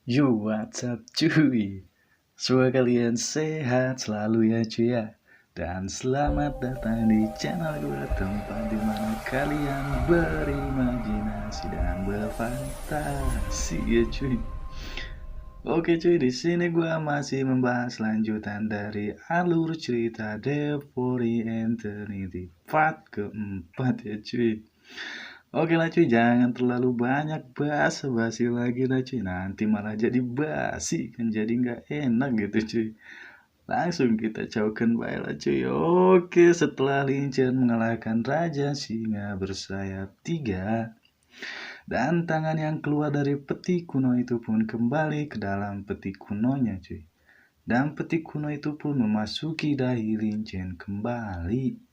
Yo, what's up cuy? Semoga kalian sehat selalu ya cuy ya. Dan selamat datang di channel gue, tempat dimana kalian berimajinasi dan berfantasi ya cuy. Oke cuy, di sini gue masih membahas lanjutan dari alur cerita Devori Eternity part keempat ya cuy. Oke lah cuy, jangan terlalu banyak basa-basi lagi lah cuy. Nanti malah jadi basi kan, jadi nggak enak gitu cuy. Langsung kita caukan baik lah cuy. Oke, setelah Lincen mengalahkan Raja Singa bersayap 3 dan tangan yang keluar dari peti kuno itu pun kembali ke dalam peti kunonya cuy. Dan peti kuno itu pun memasuki dahi Lincen kembali.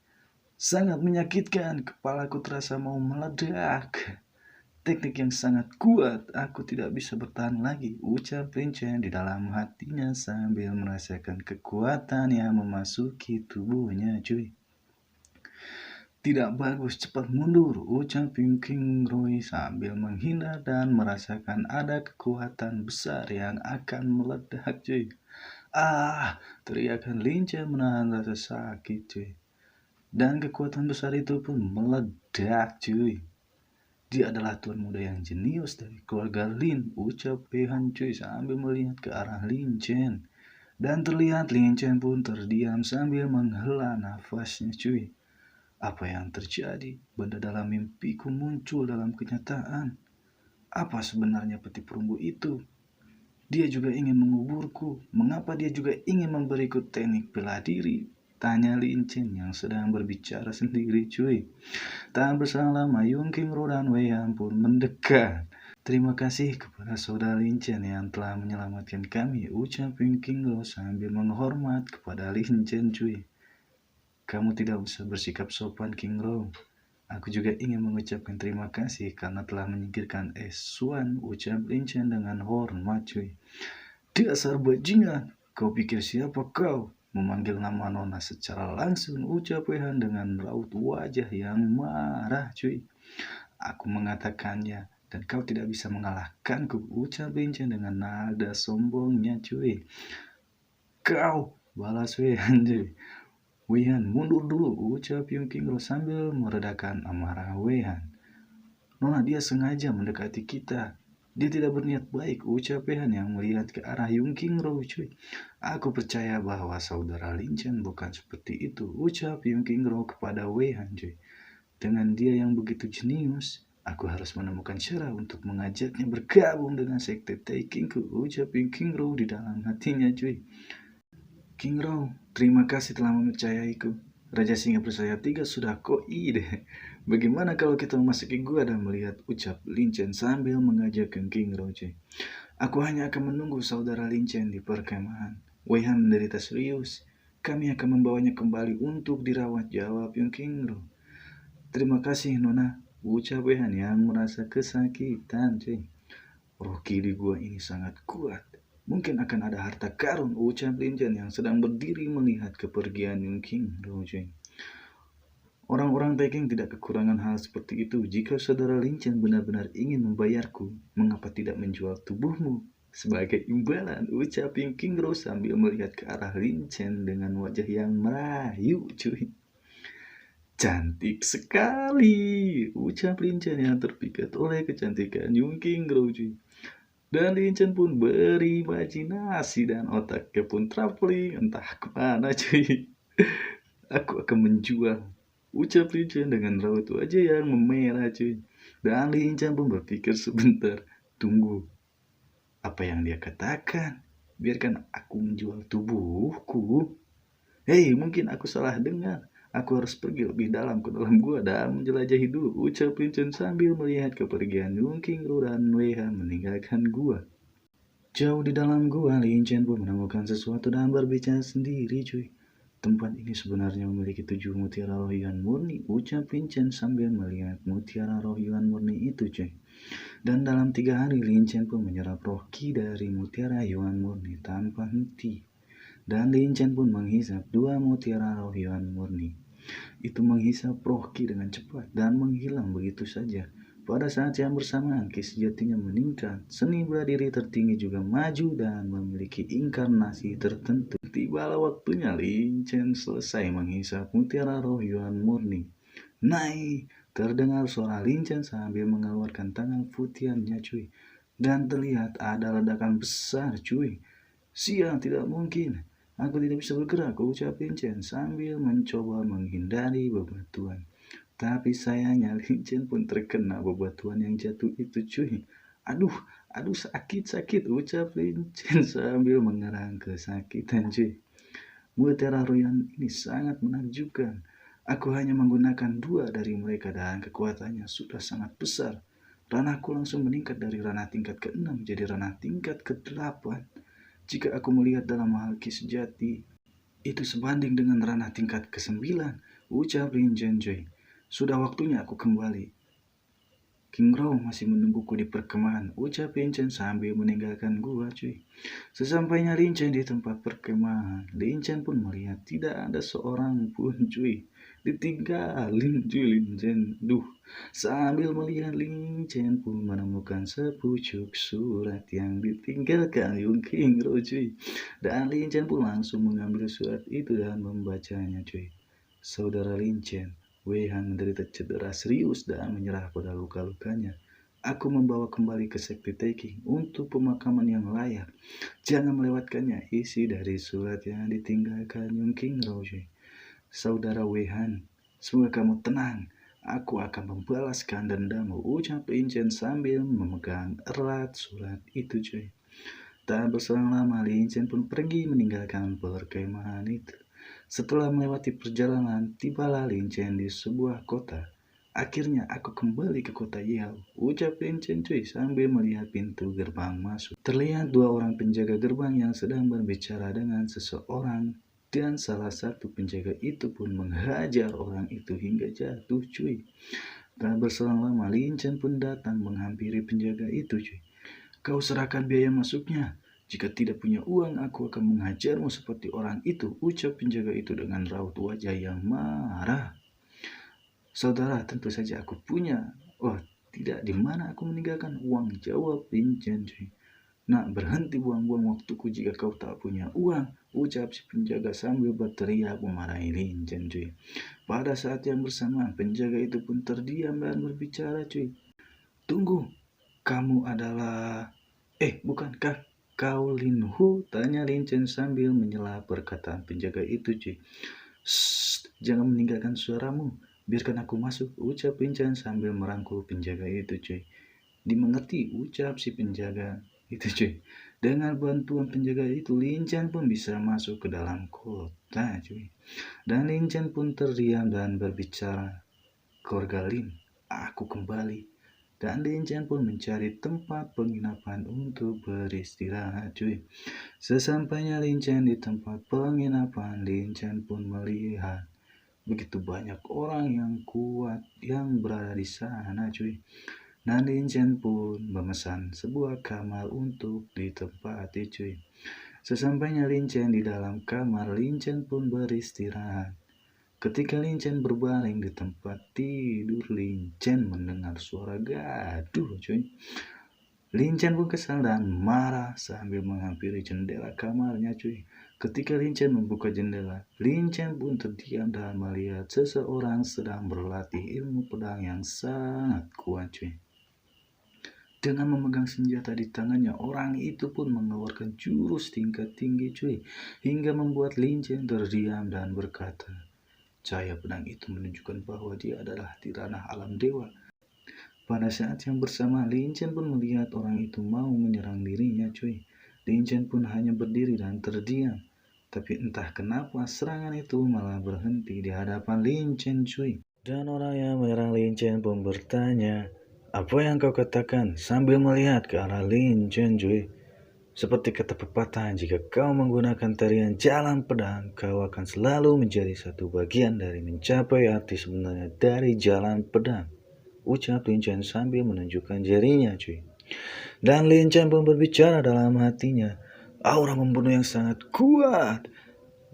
Sangat menyakitkan, kepalaku terasa mau meledak. Teknik yang sangat kuat, aku tidak bisa bertahan lagi, ucap Vincent di dalam hatinya sambil merasakan kekuatan yang memasuki tubuhnya cuy. Tidak bagus, cepat mundur, ucap King Roy sambil menghindar dan merasakan ada kekuatan besar yang akan meledak cuy. Teriakan Lince menahan rasa sakit cuy. Dan kekuatan besar itu pun meledak cuy. Dia adalah tuan muda yang jenius dari keluarga Lin, ucap Pehan cuy sambil melihat ke arah Lin Chen. Dan terlihat Lin Chen pun terdiam sambil menghela nafasnya cuy. Apa yang terjadi? Benda dalam mimpiku muncul dalam kenyataan. Apa sebenarnya peti perunggu itu? Dia juga ingin menguburku. Mengapa dia juga ingin memberiku teknik bela diri? Tanya Lin Chen yang sedang berbicara sendiri cuy. Tak berselang lama Yung King Ro dan Wei Han pun mendekat. Terima kasih kepada saudara Lincen yang telah menyelamatkan kami, ucap Yung King Ro sambil menghormat kepada Lincen cuy. Kamu tidak usah bersikap sopan King Ro. Aku juga ingin mengucapkan terima kasih karena telah menyingkirkan Suan, ucap Lincen dengan hormat cuy. Dasar bajingan, kau pikir siapa kau? Memanggil nama Nona secara langsung, ucap Wehan dengan raut wajah yang marah cuy. Aku mengatakannya dan kau tidak bisa mengalahkanku, ucap Vincent dengan nada sombongnya cuy. Kau, balas Wehan cuy. Wehan mundur dulu, ucap Yung King Ro sambil meredakan amarah Wehan. Nona, dia sengaja mendekati kita. Dia tidak berniat baik, ucap Pehan yang melihat ke arah Yung King Ro cuy. Aku percaya bahwa saudara Lin Chen bukan seperti itu, ucap Yung King Ro kepada Wei Han cuy. Dengan dia yang begitu jenius, aku harus menemukan cara untuk mengajaknya bergabung dengan sekte Taikingku, ucap Yung King Ro di dalam hatinya cuy. King Ro, terima kasih telah mempercayaiku. Raja Singa bersayap 3 sudah koi deh. Bagaimana kalau kita memasuki gua dan melihat, ucap Lin Chen sambil mengajak King Ro cuy. Aku hanya akan menunggu saudara Lin Chen di perkemahan. Wei Han menderita serius. Kami akan membawanya kembali untuk dirawat, jawab Yung King Ro. Terima kasih Nona, ucap Wei Han yang merasa kesakitan cuy. Rocky di gua ini sangat kuat. Mungkin akan ada harta karun, ucap Lin Chen yang sedang berdiri melihat kepergian Yung King Ro cuy. Orang-orang Peking tidak kekurangan hal seperti itu. Jika saudara Lin Chen benar-benar ingin membayarku, mengapa tidak menjual tubuhmu sebagai imbalan, ucap Yung King Ro sambil melihat ke arah Lin Chen dengan wajah yang merayu cuy. Cantik sekali, ucap Lin Chen yang terpikat oleh kecantikan Yung King Ro cuy. Dan Lin Chen pun berimajinasi dan otaknya pun traveling entah kemana cuy. Aku akan menjual, ucap Lin Chen dengan raut wajah yang memerah cuy. Dan Lin Chen pun berpikir sebentar. Tunggu, apa yang dia katakan? Biarkan aku menjual tubuhku. Hei, mungkin aku salah dengar. Aku harus pergi lebih dalam ke dalam gua dan menjelajahi dulu, ucap Lin Chen sambil melihat kepergian Yung King Ro dan Wei Han meninggalkan gua. Jauh di dalam gua, Lin Chen pun menemukan sesuatu dan berbicara sendiri cuy. Tempat ini sebenarnya memiliki 7 mutiara roh Yuan murni, ucap Lin Chen sambil melihat mutiara roh Yuan murni itu cuy. Dan dalam 3 hari Lin Chen pun menyerap roh ki dari mutiara Yuan murni tanpa henti. Dan Lin Chen pun menghisap 2 mutiara roh Yuan murni. Itu menghisap roh ki dengan cepat dan menghilang begitu saja. Pada saat yang bersamaan, Ki sejatinya meningkat. Seni bela diri tertinggi juga maju dan memiliki inkarnasi tertentu. Tibalah waktunya Lin Chen selesai menghisap mutiara roh Yuan murni. Naik, terdengar suara Lin Chen sambil mengeluarkan tangan putiannya cuy. Dan terlihat ada ledakan besar cuy. Sial, tidak mungkin. Aku tidak bisa bergerak, ucap Lin Chen sambil mencoba menghindari bebatuan. Tapi sayangnya Lin Chen pun terkena bebatuan yang jatuh itu cuy. Aduh, aduh sakit, ucap Lin Chen sambil mengerang kesakitan cuy. Mutiara Royan ini sangat menakjubkan. Aku hanya menggunakan 2 dari mereka dan kekuatannya sudah sangat besar. Ranahku langsung meningkat dari ranah tingkat ke-6 menjadi ranah tingkat ke-8. Jika aku melihat dalam hal Ki sejati, itu sebanding dengan ranah tingkat ke-9, ucap Lin Chen cuy. Sudah waktunya aku kembali. King Rao masih menungguku di perkemahan, ucap Lin Chen sambil meninggalkan gua cuy. Sesampainya Lin Chen di tempat perkemahan, Lin Chen pun melihat tidak ada seorang pun cuy. Ditinggalin cuy Lin Chen. Sambil melihat Lin Chen pun menemukan sepucuk surat yang ditinggalkan Yung King Rao cuy. Dan Lin Chen pun langsung mengambil surat itu dan membacanya cuy. Saudara Lin Chen, Wei Han menderita cedera serius dan menyerah pada luka-lukanya. Aku membawa kembali ke Sekte Taiki untuk pemakaman yang layak. Jangan melewatkannya, isi dari surat yang ditinggalkan Yung King Rao. Saudara Wei Han, semoga kamu tenang. Aku akan membalaskan dendammu, ucap Lin Chen sambil memegang erat surat itu cuy. Tak berselang lama, Lin Chen pun pergi meninggalkan perkemahan itu. Setelah melewati perjalanan, tibalah Lin Chen di sebuah kota. Akhirnya aku kembali ke kota Yao, ucap Lin Chen cuy sambil melihat pintu gerbang masuk. Terlihat 2 orang penjaga gerbang yang sedang berbicara dengan seseorang, dan salah satu penjaga itu pun menghajar orang itu hingga jatuh cuy. Tak berselang lama, Lin Chen pun datang menghampiri penjaga itu cuy. Kau serahkan biaya masuknya. Jika tidak punya uang, aku akan menghajarmu seperti orang itu, ucap penjaga itu dengan raut wajah yang marah. Saudara, tentu saja aku punya. Oh, tidak, di mana aku meninggalkan uang, jawab Lin Chen cuy. Nak, berhenti buang-buang waktuku jika kau tak punya uang, ucap si penjaga sambil berteriak memarahi Lin Chen cuy. Pada saat yang bersamaan, penjaga itu pun terdiam dan berbicara cuy. Tunggu, kamu adalah... bukankah kau Lin Hu? Tanya Lin Chen sambil menyela perkataan penjaga itu cuy. Jangan meninggalkan suaramu, biarkan aku masuk, ucap Lin Chen sambil merangkul penjaga itu cuy. Dimengerti, ucap si penjaga itu cuy. Dengan bantuan penjaga itu, Lin Chen pun bisa masuk ke dalam kota cuy. Dan Lin Chen pun terdiam dan berbicara, keluarga Lin, aku kembali. Dan Lin Chen pun mencari tempat penginapan untuk beristirahat cuy. Sesampainya Lin Chen di tempat penginapan, Lin Chen pun melihat begitu banyak orang yang kuat yang berada di sana cuy. Dan Lin Chen pun memesan sebuah kamar untuk ditempati cuy. Sesampainya Lin Chen di dalam kamar, Lin Chen pun beristirahat. Ketika Lin Chen berbaring di tempat tidur, Lin Chen mendengar suara gaduh cuy. Lin Chen pun kesal dan marah sambil menghampiri jendela kamarnya cuy. Ketika Lin Chen membuka jendela, Lin Chen pun terdiam dan melihat seseorang sedang berlatih ilmu pedang yang sangat kuat cuy. Dengan memegang senjata di tangannya, orang itu pun mengeluarkan jurus tingkat tinggi cuy, hingga membuat Lin Chen terdiam dan berkata, cahaya pedang itu menunjukkan bahwa dia adalah di ranah alam dewa. Pada saat yang bersamaan, Lin Chen pun melihat orang itu mau menyerang dirinya cuy. Lin Chen pun hanya berdiri dan terdiam. Tapi entah kenapa serangan itu malah berhenti di hadapan Lin Chen cuy. Dan orang yang menyerang Lin Chen pun bertanya, apa yang kau katakan? Sambil melihat ke arah Lin Chen cuy. Seperti kata pepatah, jika kau menggunakan tarian jalan pedang, kau akan selalu menjadi satu bagian dari mencapai arti sebenarnya dari jalan pedang, ucap Lin Chen sambil menunjukkan jarinya cuy. Dan Lin Chen pun berbicara dalam hatinya, aura membunuh yang sangat kuat.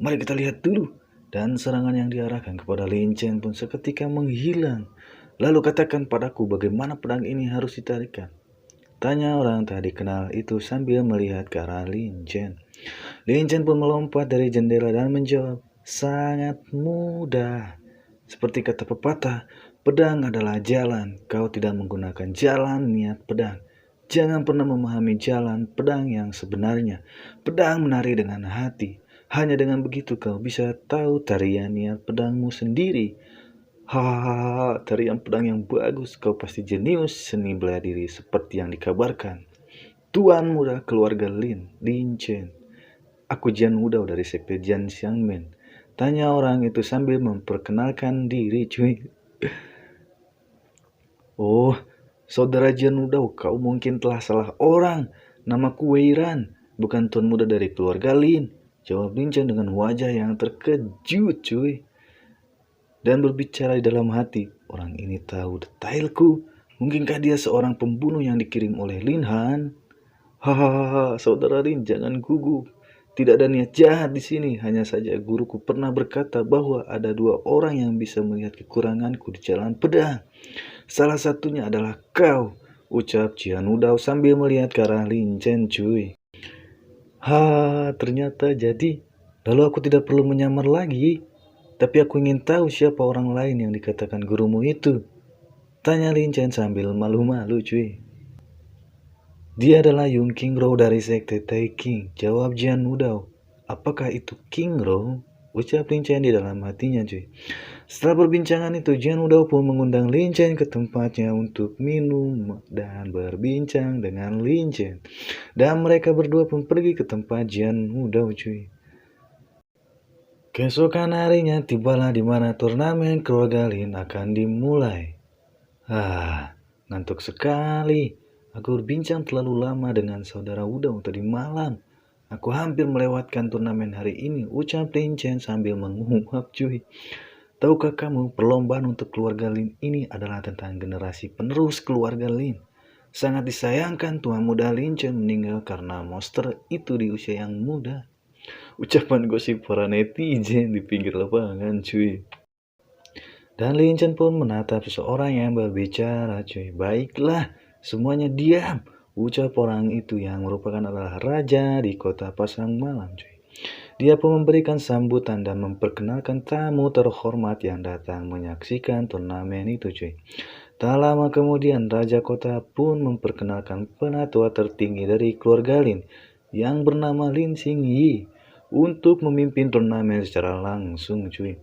Mari kita lihat dulu. Dan serangan yang diarahkan kepada Lin Chen pun seketika menghilang. Lalu katakan padaku bagaimana pedang ini harus ditarikan. Tanya orang tak dikenal itu sambil melihat ke arah Lin Chen. Lin Chen pun melompat dari jendela dan menjawab, sangat mudah. Seperti kata pepatah, pedang adalah jalan. Kau tidak menggunakan jalan niat pedang. Jangan pernah memahami jalan pedang yang sebenarnya. Pedang menari dengan hati. Hanya dengan begitu kau bisa tahu tarian niat pedangmu sendiri. Hahaha, tarian pedang yang bagus. Kau pasti jenius seni bela diri seperti yang dikabarkan. Tuan muda keluarga Lin Chen. Aku Jian Wudao dari sekte Jian Xiangmen. Tanya orang itu sambil memperkenalkan diri, cuy. Oh, saudara Jian Wudao, kau mungkin telah salah orang. Namaku Weiran, bukan tuan muda dari keluarga Lin. Jawab Lin Chen dengan wajah yang terkejut, cuy. Dan berbicara di dalam hati, orang ini tahu detailku. Mungkinkah dia seorang pembunuh yang dikirim oleh Lin Han? Hahaha, saudara Lin, jangan gugup. Tidak ada niat jahat di sini. Hanya saja guruku pernah berkata bahwa ada dua orang yang bisa melihat kekuranganku di jalan pedang. Salah satunya adalah kau, ucap Jian Wudao sambil melihat ke arah Lin Chen, cuy. Ternyata jadi. Lalu aku tidak perlu menyamar lagi. Tapi aku ingin tahu siapa orang lain yang dikatakan gurumu itu. Tanya Lin Chen sambil malu-malu, cuy. Dia adalah Yun Qingro dari sekte Taeking, jawab Jian Wudao. Apakah itu Qingro? Ucap Lin Chen di dalam hatinya, cuy. Setelah perbincangan itu, Jian Wudao pun mengundang Lin Chen ke tempatnya untuk minum dan berbincang dengan Lin Chen. Dan mereka berdua pun pergi ke tempat Jian Wudao, cuy. Keesokan harinya tibalah di mana turnamen keluarga Lin akan dimulai. Ngantuk sekali. Aku berbincang terlalu lama dengan saudara Wudao tadi malam. Aku hampir melewatkan turnamen hari ini, ucap Lin Chen sambil menguap, cuy. Tahukah kamu, perlombaan untuk keluarga Lin ini adalah tentang generasi penerus keluarga Lin. Sangat disayangkan tuan muda Lin Chen meninggal karena monster itu di usia yang muda. Ucapan gosip para netizen di pinggir lapangan, cuy. Dan Lin Chen pun menatap seseorang yang berbicara, cuy. Baiklah, semuanya diam, ucap orang itu yang merupakan adalah raja di kota Pasang Malam, cuy. Dia pun memberikan sambutan dan memperkenalkan tamu terhormat yang datang menyaksikan turnamen itu, cuy. Tak lama kemudian, raja kota pun memperkenalkan penatua tertinggi dari keluarga Lin yang bernama Lin Xingyi untuk memimpin turnamen secara langsung, cuy.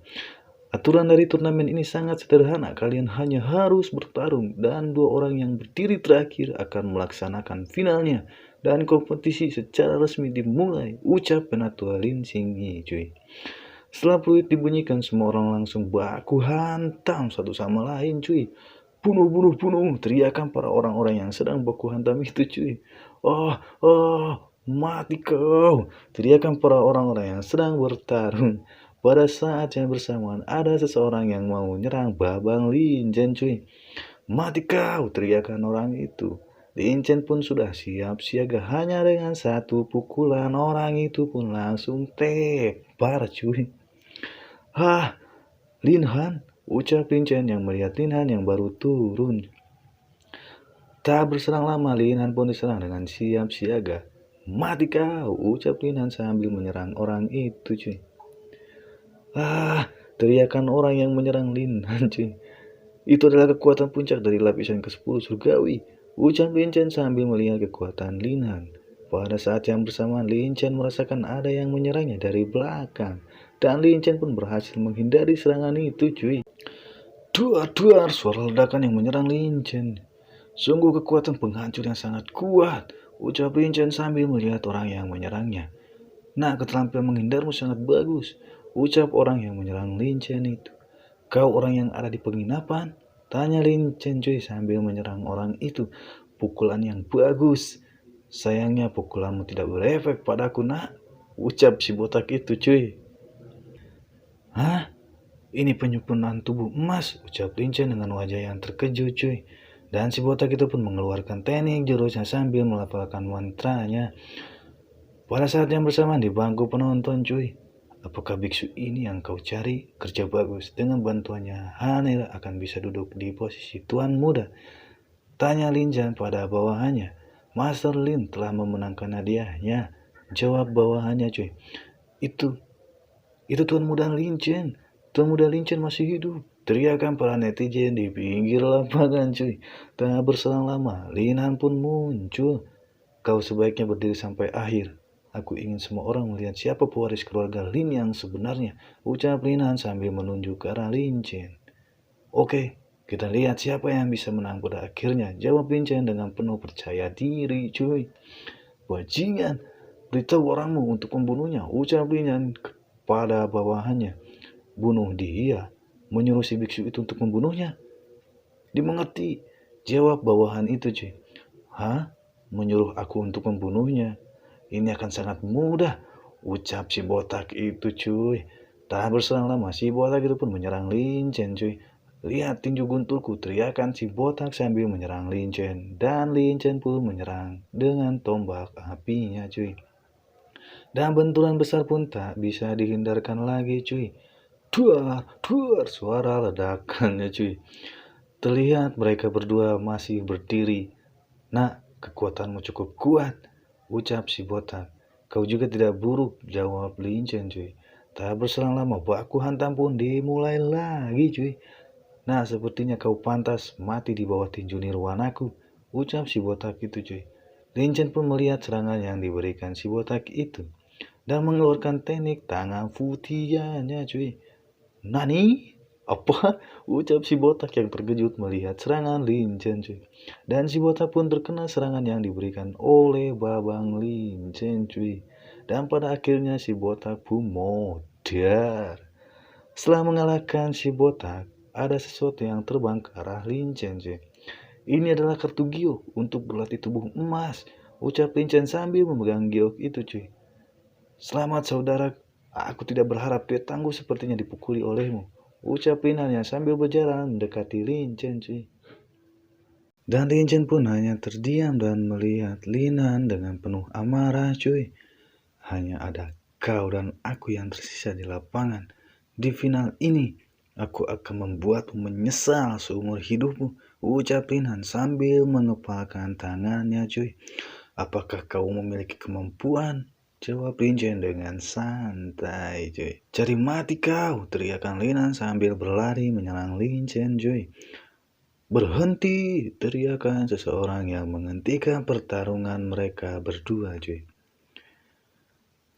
Aturan dari turnamen ini sangat sederhana. Kalian hanya harus bertarung dan dua orang yang berdiri terakhir akan melaksanakan finalnya. Dan kompetisi secara resmi dimulai, ucap penatua Lin Xingyi, cuy. Setelah peluit dibunyikan, semua orang langsung baku hantam satu sama lain, cuy. Bunuh, bunuh, bunuh, teriakan para orang-orang yang sedang baku hantam itu, cuy. Mati kau, teriakan para orang-orang yang sedang bertarung. Pada saat yang bersamaan, ada seseorang yang mau menyerang Babang Lin Chen, cuy. Mati kau, teriakan orang itu. Lin Chen pun sudah siap siaga, hanya dengan satu pukulan orang itu pun langsung tepar, cuy. Lin Han, ucap Lin Chen yang melihat Lin Han yang baru turun. Tak berserang lama, Lin Han pun diserang dengan siap siaga. Mati kau, ucap Lin Han sambil menyerang orang itu, cuy. Teriakan orang yang menyerang Lin Han, cuy. Itu adalah kekuatan puncak dari lapisan ke-10 surgawi, ucap Lin Chen sambil melihat kekuatan Lin Han. Pada saat yang bersamaan, Lin Chen merasakan ada yang menyerangnya dari belakang. Dan Lin Chen pun berhasil menghindari serangan itu, cuy. Duar, suara ledakan yang menyerang Lin Chen. Sungguh kekuatan penghancur yang sangat kuat, ucap Lin Chen sambil melihat orang yang menyerangnya. Nah, keterampilan menghindarmu sangat bagus, ucap orang yang menyerang Lin Chen itu. Kau orang yang ada di penginapan? Tanya Lin Chen, cuy, sambil menyerang orang itu. Pukulan yang bagus. Sayangnya pukulanmu tidak berefek padaku, nak, ucap si botak itu, cuy. Ini penyempurnaan tubuh emas, ucap Lin Chen dengan wajah yang terkejut, cuy. Dan si botak itu pun mengeluarkan teknik jurusnya sambil melafalkan mantranya. Pada saat yang bersamaan di bangku penonton, cuy, Apakah biksu ini yang kau cari? Kerja bagus. Dengan bantuannya, Hanel akan bisa duduk di posisi tuan muda. Tanya Lin Jan pada bawahannya. Master Lin telah memenangkan hadiahnya. Jawab bawahannya, cuy. Itu Tuan Muda Lin Chen. Tuan Muda Lin Chen masih hidup. Teriakan para netizen di pinggir lapangan, cuy. Tak berselang lama, Lin Han pun muncul. Kau sebaiknya berdiri sampai akhir. Aku ingin semua orang melihat siapa pewaris keluarga Lin yang sebenarnya, ucap Lin Han sambil menunjuk ke arah Lin Chen. Oke, kita lihat siapa yang bisa menang pada akhirnya, jawab Lin Chen dengan penuh percaya diri, cuy. Bajingan, beritahu orangmu untuk membunuhnya, ucap Lin Han pada bawahannya. Bunuh dia, menyuruh si biksu itu untuk membunuhnya. Dimengerti, jawab bawahan itu, cuy. Hah? Menyuruh aku untuk membunuhnya? Ini akan sangat mudah, ucap si botak itu, cuy. Tak berselang lama, si botak itu pun menyerang Lin Chen, cuy. Lihat tinju gunturku, teriakan si botak sambil menyerang Lin Chen. Dan Lin Chen pun menyerang dengan tombak apinya, cuy. Dan benturan besar pun tak bisa dihindarkan lagi, cuy. Duar, suara ledakannya, cuy. Terlihat mereka berdua masih berdiri. Nak, kekuatanmu cukup kuat, ucap si botak. Kau juga tidak buruk, jawab Lin Chen, cuy. Tak berselang lama, baku hantam pun dimulai lagi, cuy. Nah, sepertinya kau pantas mati di bawah tinju nirwanaku, ucap si botak itu, cuy. Lin Chen pun melihat serangan yang diberikan si botak itu dan mengeluarkan teknik tangan futianya, cuy. Nani? Apa? Ucap si botak yang terkejut melihat serangan Lin Chen, cuy. Dan si botak pun terkena serangan yang diberikan oleh babang Lin Chen, cuy. Dan pada akhirnya si botak pun modar. Setelah mengalahkan si botak, ada sesuatu yang terbang ke arah Lin Chen, cuy. Ini adalah kartu giok untuk berlatih tubuh emas, ucap Lin Chen sambil memegang giok itu, cuy. Selamat saudara, aku tidak berharap dia tangguh sepertinya dipukuli olehmu, ucap Lin Han yang sambil berjalan mendekati Lin Chen, cuy. Dan Lin Chen pun hanya terdiam dan melihat Lin Han dengan penuh amarah, cuy. Hanya ada kau dan aku yang tersisa di lapangan. Di final ini, aku akan membuatmu menyesal seumur hidupmu, ucap Lin Han sambil mengepalkan tangannya, cuy. Apakah kau memiliki kemampuan? Jawab Lin Chen dengan santai, cuy. Cari mati kau, teriakan Lin Han sambil berlari menyerang Lin Chen, cuy. Berhenti, teriakan seseorang yang menghentikan pertarungan mereka berdua, cuy.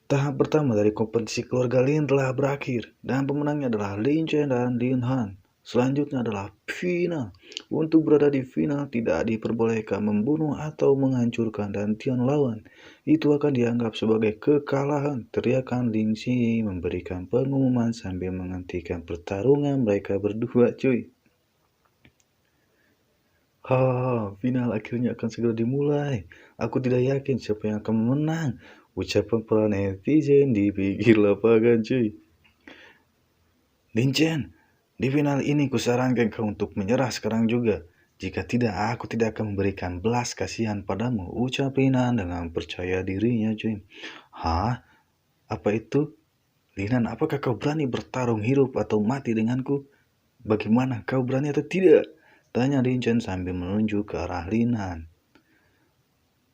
Tahap pertama dari kompetisi keluarga Lin telah berakhir dan pemenangnya adalah Lin Chen dan Lin Han. Selanjutnya adalah final. Untuk berada di final tidak diperbolehkan membunuh atau menghancurkan dantian lawan. Itu akan dianggap sebagai kekalahan. Teriakan Ling Xi memberikan pengumuman sambil menghentikan pertarungan mereka berdua, cuy. Final akhirnya akan segera dimulai. Aku tidak yakin siapa yang akan menang, ucapan para netizen di pinggir lapangan, cuy. Lin Chen, di final ini kusarankan kau untuk menyerah sekarang juga. Jika tidak, aku tidak akan memberikan belas kasihan padamu, ucap Lin Han dengan percaya dirinya, cuy. Hah? Apa itu? Lin Han, apakah kau berani bertarung hidup atau mati denganku? Bagaimana, kau berani atau tidak? Tanya Lin Chen sambil menunjuk ke arah Lin Han.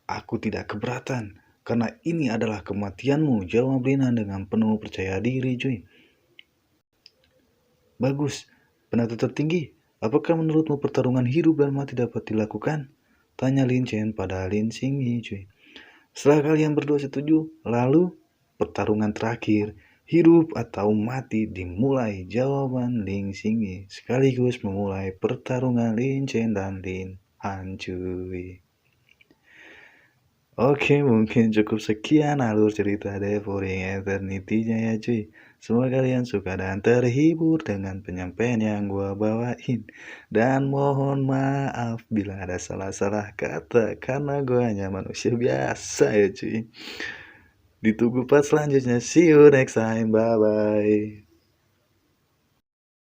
Aku tidak keberatan, karena ini adalah kematianmu, jawab Lin Han dengan penuh percaya diri, cuy. Bagus, penatua tertinggi, apakah menurutmu pertarungan hidup dan mati dapat dilakukan? Tanya Lin Chen pada Lin Xingyi, cuy. Setelah kalian berdua setuju, lalu pertarungan terakhir, hidup atau mati dimulai, jawaban Lin Xingyi sekaligus memulai pertarungan Lin Chen dan Lin Han, cuy. Oke, mungkin cukup sekian alur cerita Devouring Eternity-nya ya, cuy. Semoga kalian suka dan terhibur dengan penyampaian yang gua bawain. Dan mohon maaf bila ada salah-salah kata, karena gua hanya manusia biasa ya, cuy. Ditunggu part selanjutnya. See you next time. Bye-bye.